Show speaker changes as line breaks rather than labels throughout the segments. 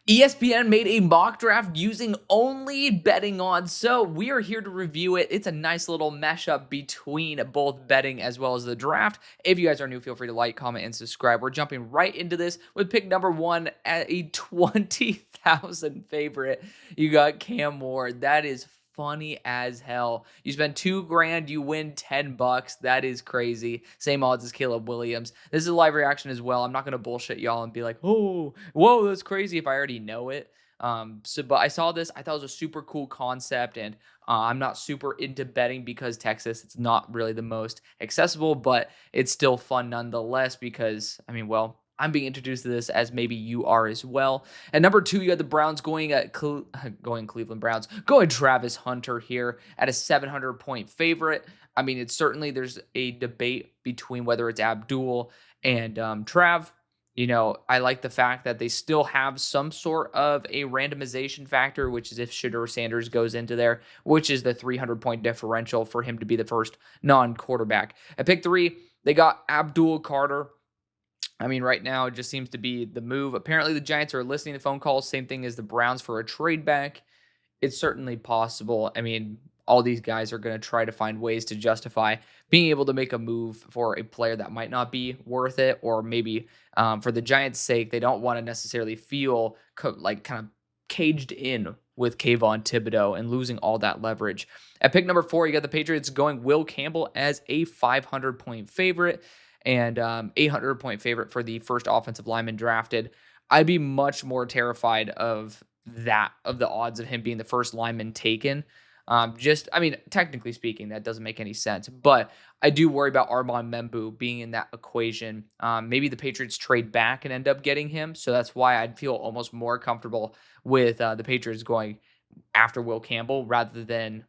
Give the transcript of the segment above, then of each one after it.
ESPN made a mock draft using only betting odds, so we are here to review it. It's a nice little mashup between both betting as well as the draft. If you guys are new, feel free to like, comment, and subscribe. We're jumping right into this with pick number 1 at a 20,000 favorite. You got Cam Ward. That is funny as hell. You spend $2,000, you win $10. That is crazy. Same odds as Caleb Williams. This is a live reaction as well. I'm not gonna bullshit y'all and be like, oh, whoa, that's crazy if I already know it. But I saw this. I thought it was a super cool concept, and I'm not super into betting because Texas, it's not really the most accessible, but it's still fun nonetheless because, I mean, well, I'm being introduced to this as maybe you are as well. At number 2, you got the Browns going Cleveland Browns, going Travis Hunter here at a 700-point favorite. I mean, it's certainly, there's a debate between whether it's Abdul and Trav. You know, I like the fact that they still have some sort of a randomization factor, which is if Shedeur Sanders goes into there, which is the 300-point differential for him to be the first non-quarterback. At pick 3, they got Abdul Carter. I mean, right now, it just seems to be the move. Apparently, the Giants are listening to phone calls. Same thing as the Browns for a trade back. It's certainly possible. I mean, all these guys are going to try to find ways to justify being able to make a move for a player that might not be worth it, or maybe for the Giants' sake, they don't want to necessarily feel like kind of caged in with Kayvon Thibodeau and losing all that leverage. At pick number 4, you got the Patriots going Will Campbell as a 500-point favorite and 800-point favorite for the first offensive lineman drafted. I'd be much more terrified of the odds of him being the first lineman taken. I mean, technically speaking, that doesn't make any sense, but I do worry about Armand Membu being in that equation. Maybe the Patriots trade back and end up getting him, so that's why I'd feel almost more comfortable with the Patriots going after Will Campbell rather than,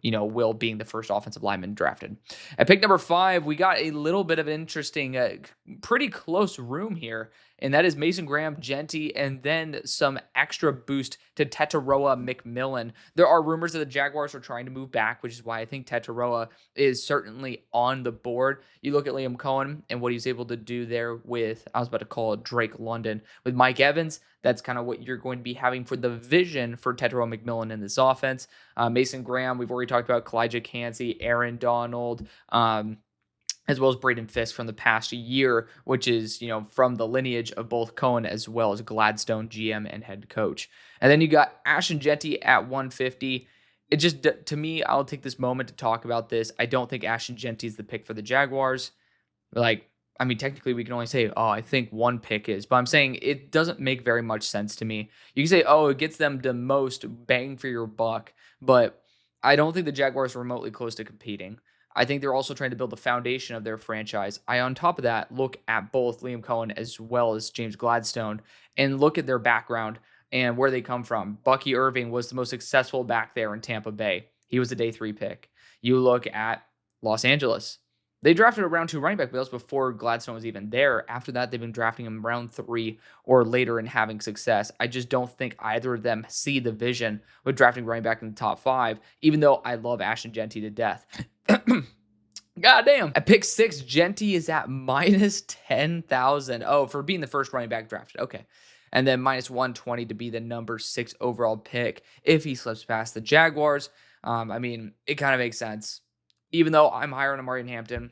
you know, Will being the first offensive lineman drafted. At pick number 5, we got a little bit of an interesting, pretty close room here, and that is Mason Graham, Genty, and then some extra boost to Tetaroa McMillan. There are rumors that the Jaguars are trying to move back, which is why I think Tetaroa is certainly on the board. You look at Liam Cohen and what he's able to do there with, I was about to call it Drake London, with Mike Evans. That's kind of what you're going to be having for the vision for Tetaroa McMillan in this offense. Mason Graham, we've already talked about Kalijah Cansey, Aaron Donald, as well as Braden Fisk from the past year, which is, you know, from the lineage of both Cohen as well as Gladstone, GM and head coach. And then you got Ashton Genty at 150. It just, to me, I'll take this moment to talk about this. I don't think Ashton Genty is the pick for the Jaguars. Like, I mean, technically we can only say, oh, I think one pick is, but I'm saying it doesn't make very much sense to me. You can say, oh, it gets them the most bang for your buck, but I don't think the Jaguars are remotely close to competing. I think they're also trying to build the foundation of their franchise. On top of that, look at both Liam Cohen as well as James Gladstone and look at their background and where they come from. Bucky Irving was the most successful back there in Tampa Bay. He was a day 3 pick. You look at Los Angeles. They drafted a round 2 running back, but that was before Gladstone was even there. After that, they've been drafting him round 3 or later and having success. I just don't think either of them see the vision with drafting running back in the top 5, even though I love Ashton Genty to death. Goddamn. At pick 6, Genty is at minus 10,000. Oh, for being the first running back drafted. Okay. And then minus 120 to be the number 6 overall pick if he slips past the Jaguars. I mean, it kind of makes sense. Even though I'm higher on Amari Hampton,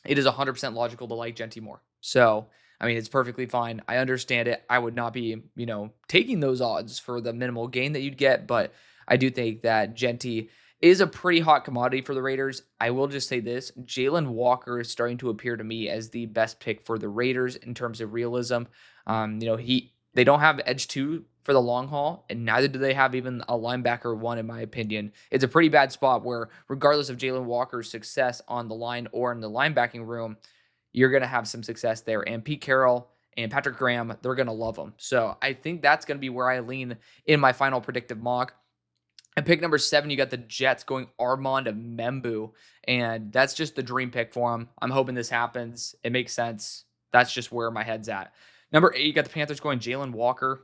it is 100% logical to like Genty more. So, I mean, it's perfectly fine. I understand it. I would not be, you know, taking those odds for the minimal gain that you'd get, but I do think that Genty is a pretty hot commodity for the Raiders. I will just say this, Jalen Walker is starting to appear to me as the best pick for the Raiders in terms of realism. You know, they don't have edge 2 for the long haul, and neither do they have even a linebacker 1, in my opinion. It's a pretty bad spot where, regardless of Jalen Walker's success on the line or in the linebacking room, you're going to have some success there. And Pete Carroll and Patrick Graham, they're going to love him. So I think that's going to be where I lean in my final predictive mock. At pick number 7, you got the Jets going Armand Membu, and that's just the dream pick for him. I'm hoping this happens. It makes sense. That's just where my head's at. Number 8, you got the Panthers going Jalen Walker.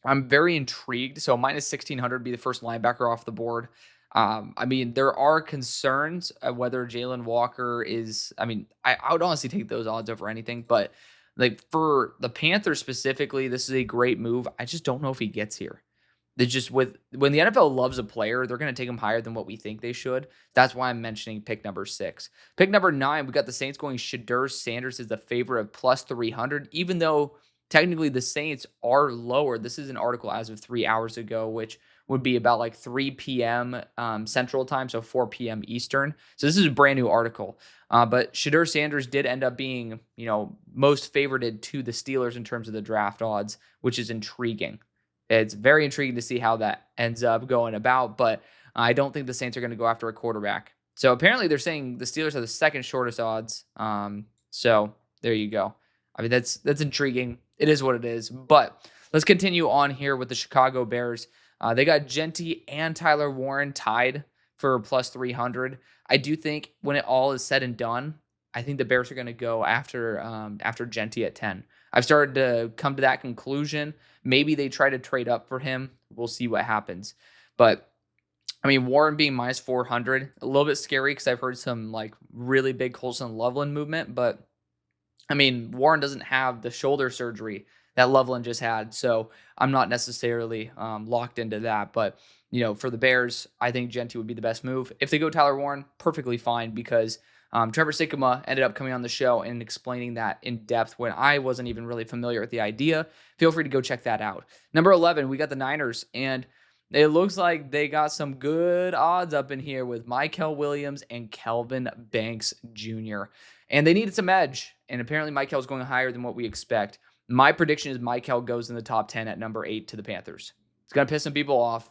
I'm very intrigued. So minus 1,600 be the first linebacker off the board. I mean, there are concerns whether Jalen Walker is, I mean, I would honestly take those odds over anything, but Like for the Panthers specifically, this is a great move. I just don't know if he gets here. They just with when the NFL loves a player, they're going to take him higher than what we think they should. That's why I'm mentioning pick number 6. Pick number 9, we got the Saints going Shedeur Sanders is the favorite of plus 300, even though technically the Saints are lower. This is an article as of 3 hours ago, which would be about like 3 p.m. Central time, so 4 p.m. Eastern. So this is a brand new article. But Shedeur Sanders did end up being, most favorited to the Steelers in terms of the draft odds, which is intriguing. It's very intriguing to see how that ends up going about, but I don't think the Saints are going to go after a quarterback. So apparently they're saying the Steelers are the second shortest odds. So there you go. I mean, that's intriguing. It is what it is. But let's continue on here with the Chicago Bears. They got Genty and Tyler Warren tied for plus 300. I do think when it all is said and done, I think the Bears are going to go after Genty at 10. I've started to come to that conclusion. Maybe they try to trade up for him. We'll see what happens. But I mean, Warren being minus 400, a little bit scary because I've heard some like really big Colson Loveland movement. But I mean, Warren doesn't have the shoulder surgery that Loveland just had. So I'm not necessarily locked into that. But, for the Bears, I think Genty would be the best move. If they go Tyler Warren, perfectly fine because Trevor Sikkema ended up coming on the show and explaining that in depth when I wasn't even really familiar with the idea. Feel free to go check that out. Number 11, we got the Niners, and it looks like they got some good odds up in here with Mykel Williams and Kelvin Banks Jr. And they needed some edge, and apparently Mykel's going higher than what we expect. My prediction is Mykel goes in the top 10 at number 8 to the Panthers. It's going to piss some people off,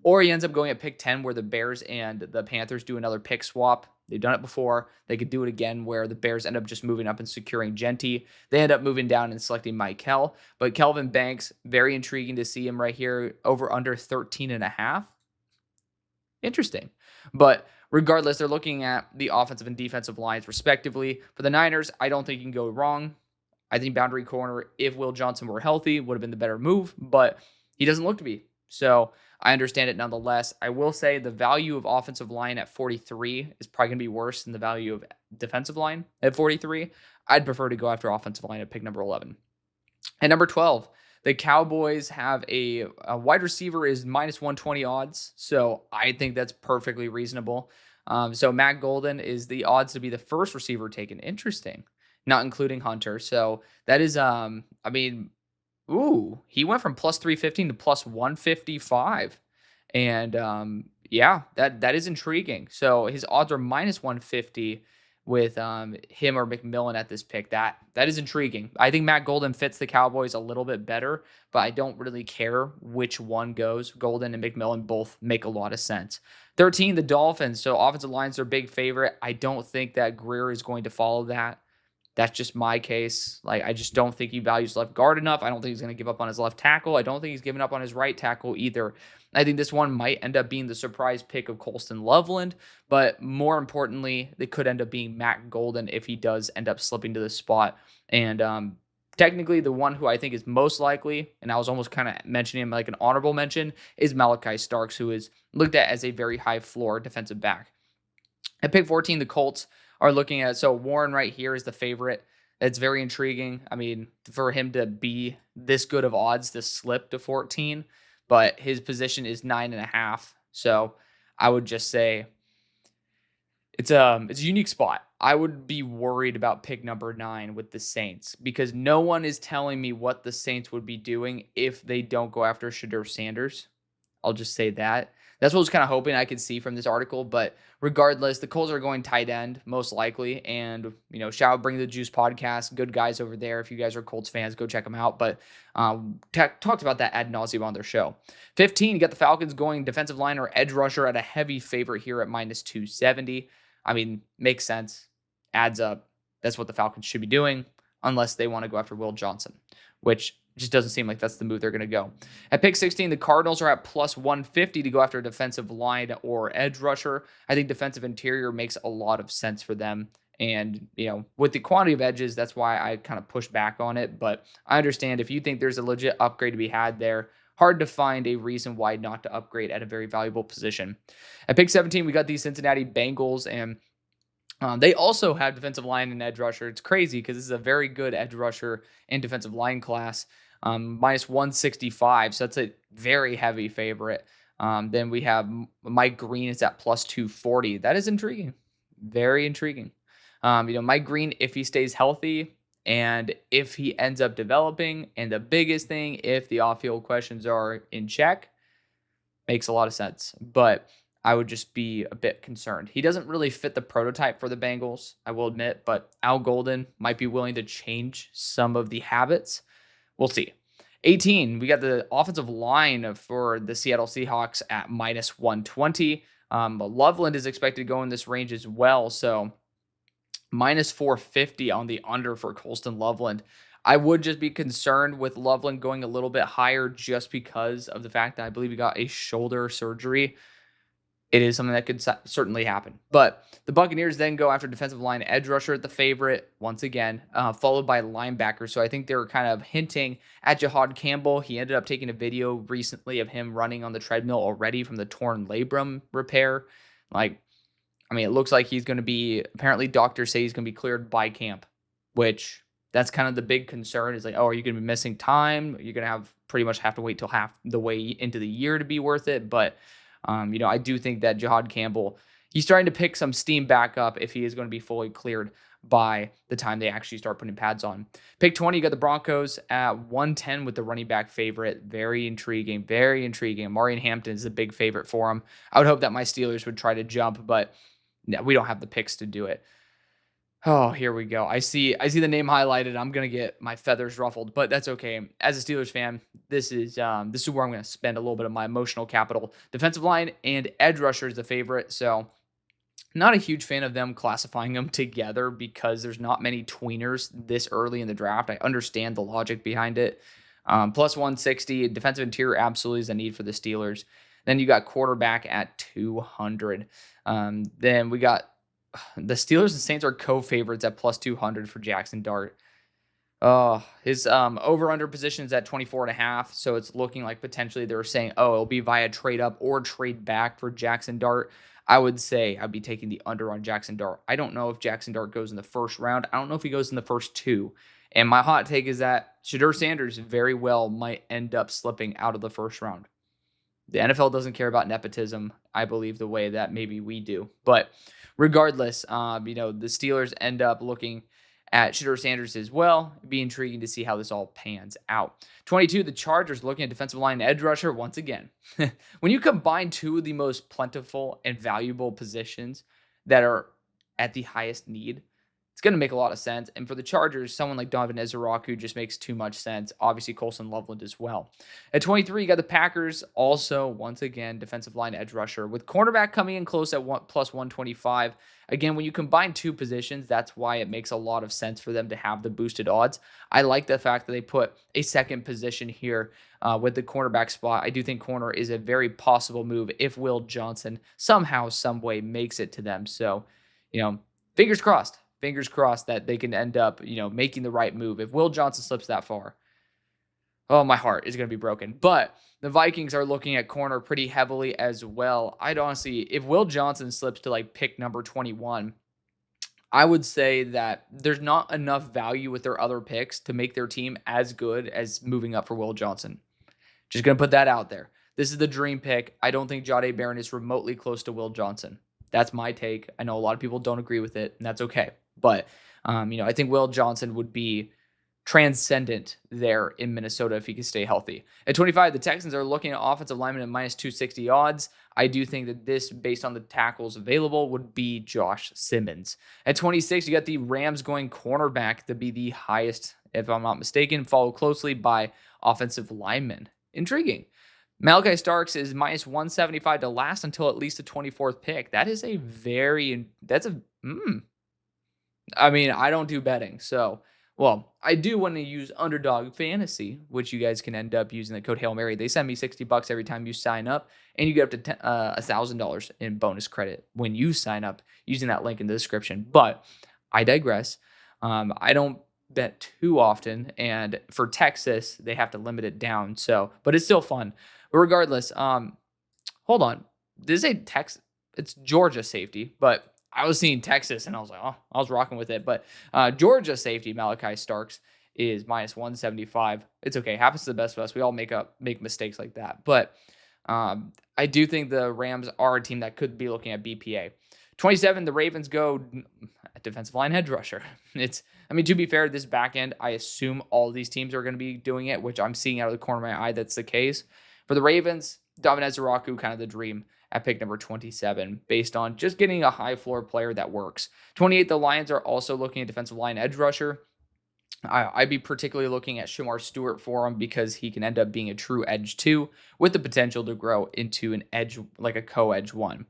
or he ends up going at pick 10 where the Bears and the Panthers do another pick swap. They've done it before. They could do it again where the Bears end up just moving up and securing Genty. They end up moving down and selecting Mykel. But Kelvin Banks, very intriguing to see him right here over under 13.5. Interesting. But regardless, they're looking at the offensive and defensive lines respectively. For the Niners, I don't think you can go wrong. I think boundary corner, if Will Johnson were healthy, would have been the better move, but he doesn't look to be. So I understand it nonetheless. I will say the value of offensive line at 43 is probably going to be worse than the value of defensive line at 43. I'd prefer to go after offensive line at pick number 11. And number 12, the Cowboys have a wide receiver is minus 120 odds. So I think that's perfectly reasonable. So Matt Golden is the odds to be the first receiver taken. Interesting. Not including Hunter. So that is, he went from plus 315 to plus 155. And that is intriguing. So his odds are minus 150 with him or McMillan at this pick. That is intriguing. I think Matt Golden fits the Cowboys a little bit better, but I don't really care which one goes. Golden and McMillan both make a lot of sense. 13, the Dolphins. So offensive line's their big favorite. I don't think that Greer is going to follow that. That's just my case. Like, I just don't think he values left guard enough. I don't think he's going to give up on his left tackle. I don't think he's giving up on his right tackle either. I think this one might end up being the surprise pick of Colston Loveland, but more importantly, it could end up being Matt Golden if he does end up slipping to the spot. And technically, the one who I think is most likely, and I was almost kind of mentioning him like an honorable mention, is Malachi Starks, who is looked at as a very high floor defensive back. At pick 14, the Colts are looking at, so Warren right here is the favorite. It's very intriguing. I mean, for him to be this good of odds to slip to 14, but his position is 9.5. So I would just say it's a unique spot. I would be worried about pick number 9 with the Saints because no one is telling me what the Saints would be doing if they don't go after Shedeur Sanders. I'll just say that. That's what I was kind of hoping I could see from this article. But regardless, the Colts are going tight end, most likely. And, shout out Bring the Juice podcast. Good guys over there. If you guys are Colts fans, go check them out. But talked about that ad nauseum on their show. 15, you got the Falcons going defensive line or edge rusher at a heavy favorite here at minus 270. I mean, makes sense. Adds up. That's what the Falcons should be doing unless they want to go after Will Johnson, which just doesn't seem like that's the move they're going to go. At pick 16, the Cardinals are at plus 150 to go after a defensive line or edge rusher. I think defensive interior makes a lot of sense for them. And, with the quantity of edges, that's why I kind of push back on it. But I understand if you think there's a legit upgrade to be had there, hard to find a reason why not to upgrade at a very valuable position. At pick 17, we got the Cincinnati Bengals, and They also have defensive line and edge rusher. It's crazy because this is a very good edge rusher and defensive line class. Minus 165, so that's a very heavy favorite. Then we have Mike Green is at plus 240. That is intriguing. Very intriguing. Mike Green, if he stays healthy and if he ends up developing, and the biggest thing, if the off-field questions are in check, makes a lot of sense. But I would just be a bit concerned. He doesn't really fit the prototype for the Bengals, I will admit, but Al Golden might be willing to change some of the habits. We'll see. 18, we got the offensive line for the Seattle Seahawks at minus 120. But Loveland is expected to go in this range as well. So minus 450 on the under for Colston Loveland. I would just be concerned with Loveland going a little bit higher just because of the fact that I believe he got a shoulder surgery. It is something that could certainly happen. But the Buccaneers then go after defensive line edge rusher at the favorite once again, followed by linebacker. So I think they're kind of hinting at Jahad Campbell. He ended up taking a video recently of him running on the treadmill already from the torn labrum repair. It looks like he's going to be, apparently doctors say he's going to be cleared by camp, which that's kind of the big concern is are you going to be missing time? You're going to pretty much have to wait till half the way into the year to be worth it. But I do think that Jahad Campbell, he's starting to pick some steam back up if he is going to be fully cleared by the time they actually start putting pads on. Pick 20, you got the Broncos at 110 with the running back favorite. Very intriguing, very intriguing. Marion Hampton is a big favorite for him. I would hope that my Steelers would try to jump, but no, we don't have the picks to do it. Oh, here we go. I see the name highlighted. I'm going to get my feathers ruffled, but that's okay. As a Steelers fan, this is where I'm going to spend a little bit of my emotional capital. Defensive line and edge rusher is the favorite, so not a huge fan of them classifying them together because there's not many tweeners this early in the draft. I understand the logic behind it. Plus 160, defensive interior absolutely is a need for the Steelers. Then you got quarterback at 200. Then we got the Steelers and Saints are co-favorites at plus 200 for Jackson Dart. His over-under position is at 24.5, so it's looking like potentially they were saying, it'll be via trade up or trade back for Jackson Dart. I would say I'd be taking the under on Jackson Dart. I don't know if Jackson Dart goes in the first round. I don't know if he goes in the first two. And my hot take is that Shedeur Sanders very well might end up slipping out of the first round. The NFL doesn't care about nepotism, I believe, the way that maybe we do. But regardless, the Steelers end up looking at Shedeur Sanders as well. It'd be intriguing to see how this all pans out. 22, the Chargers looking at defensive line edge rusher once again. When you combine two of the most plentiful and valuable positions that are at the highest need, it's going to make a lot of sense. And for the Chargers, someone like Donovan Ezraku just makes too much sense. Obviously, Colston Loveland as well. At 23, you got the Packers. Also, once again, defensive line edge rusher. With cornerback coming in close at plus 125. Again, when you combine two positions, that's why it makes a lot of sense for them to have the boosted odds. I like the fact that they put a second position here with the cornerback spot. I do think corner is a very possible move if Will Johnson somehow, some way makes it to them. So, fingers crossed. Fingers crossed that they can end up, making the right move. If Will Johnson slips that far, my heart is going to be broken. But the Vikings are looking at corner pretty heavily as well. I'd honestly, if Will Johnson slips to pick number 21, I would say that there's not enough value with their other picks to make their team as good as moving up for Will Johnson. Just going to put that out there. This is the dream pick. I don't think Jahdae Barron is remotely close to Will Johnson. That's my take. I know a lot of people don't agree with it, and that's okay. But, I think Will Johnson would be transcendent there in Minnesota if he could stay healthy. At 25, the Texans are looking at offensive linemen at minus 260 odds. I do think that this, based on the tackles available, would be Josh Simmons. At 26, you got the Rams going cornerback to be the highest, if I'm not mistaken, followed closely by offensive linemen. Intriguing. Malachi Starks is minus 175 to last until at least the 24th pick. That is I don't do betting, so, I do want to use UnderDog Fantasy, which you guys can end up using the code HAILMARY. They send me $60 every time you sign up, and you get up to $1,000 in bonus credit when you sign up using that link in the description. But I digress. I don't bet too often, and for Texas, they have to limit it down. So, but it's still fun. But regardless, hold on. This is it's Georgia safety, but I was seeing Texas, and I was like, oh, I was rocking with it. But Georgia safety Malachi Starks is -175. It's okay. Happens to the best of us. We all make mistakes like that. But I do think the Rams are a team that could be looking at BPA. 27, the Ravens go defensive line edge rusher. To be fair, this back end, I assume all of these teams are going to be doing it, which I'm seeing out of the corner of my eye that's the case. For the Ravens, Dominic Zaraku, kind of the dream at pick number 27, based on just getting a high floor player that works. 28, the Lions are also looking at defensive line edge rusher. I'd be particularly looking at Shamar Stewart for him because he can end up being a true edge 2 with the potential to grow into an edge, like a co-edge 1.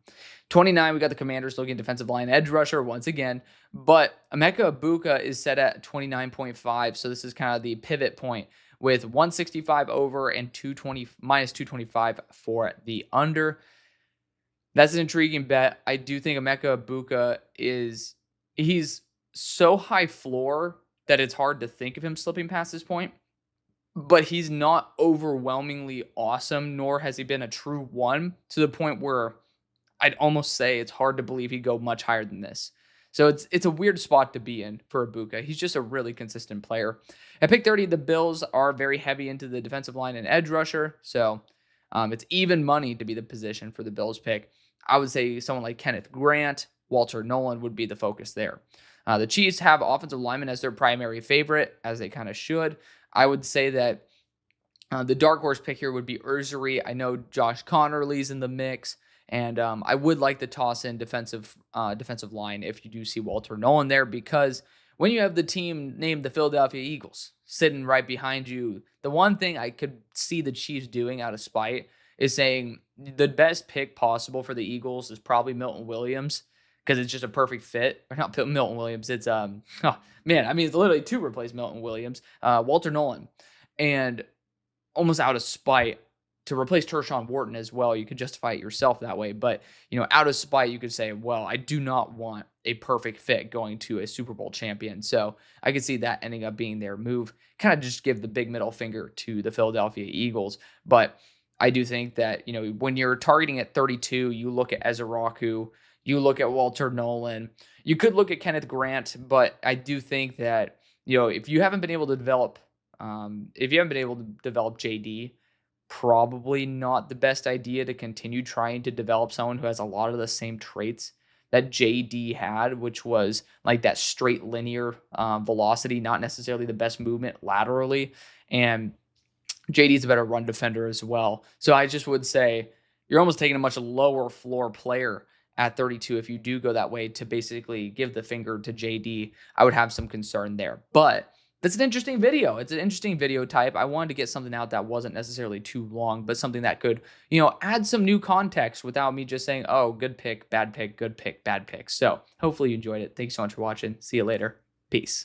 29, we got the Commanders looking at defensive line edge rusher once again, but Emeka Egbuka is set at 29.5, so this is kind of the pivot point with 165 over and -225 for the under. That's an intriguing bet. I do think Emeka Egbuka he's so high floor that it's hard to think of him slipping past this point, but he's not overwhelmingly awesome, nor has he been a true 1 to the point where I'd almost say it's hard to believe he'd go much higher than this. So it's a weird spot to be in for Egbuka. He's just a really consistent player. At pick 30, the Bills are very heavy into the defensive line and edge rusher, so it's even money to be the position for the Bills pick. I would say someone like Kenneth Grant, Walter Nolan would be the focus there. The Chiefs have offensive linemen as their primary favorite, as they kind of should. I would say that the dark horse pick here would be Ursary. I know Josh Connerly's in the mix, and I would like to toss in defensive line if you do see Walter Nolan there, because when you have the team named the Philadelphia Eagles sitting right behind you, the one thing I could see the Chiefs doing out of spite is saying the best pick possible for the Eagles is probably Milton Williams, because it's just a perfect fit. Or not Milton Williams. It's it's literally to replace Milton Williams, Walter Nolan, and almost out of spite to replace Tershawn Wharton as well. You could justify it yourself that way, but out of spite, you could say, well, I do not want a perfect fit going to a Super Bowl champion. So I could see that ending up being their move. Kind of just give the big middle finger to the Philadelphia Eagles, but I do think that when you're targeting at 32, you look at Ezeraku. You look at Walter Nolan. You could look at Kenneth Grant, but I do think that if you haven't been able to develop, JD, probably not the best idea to continue trying to develop someone who has a lot of the same traits that JD had, which was like that straight linear velocity, not necessarily the best movement laterally, and JD's a better run defender as well. So I just would say you're almost taking a much lower floor player at 32 if you do go that way to basically give the finger to JD. I would have some concern there. But that's an interesting video. It's an interesting video type. I wanted to get something out that wasn't necessarily too long, but something that could, add some new context without me just saying, oh, good pick, bad pick, good pick, bad pick. So hopefully you enjoyed it. Thanks so much for watching. See you later. Peace.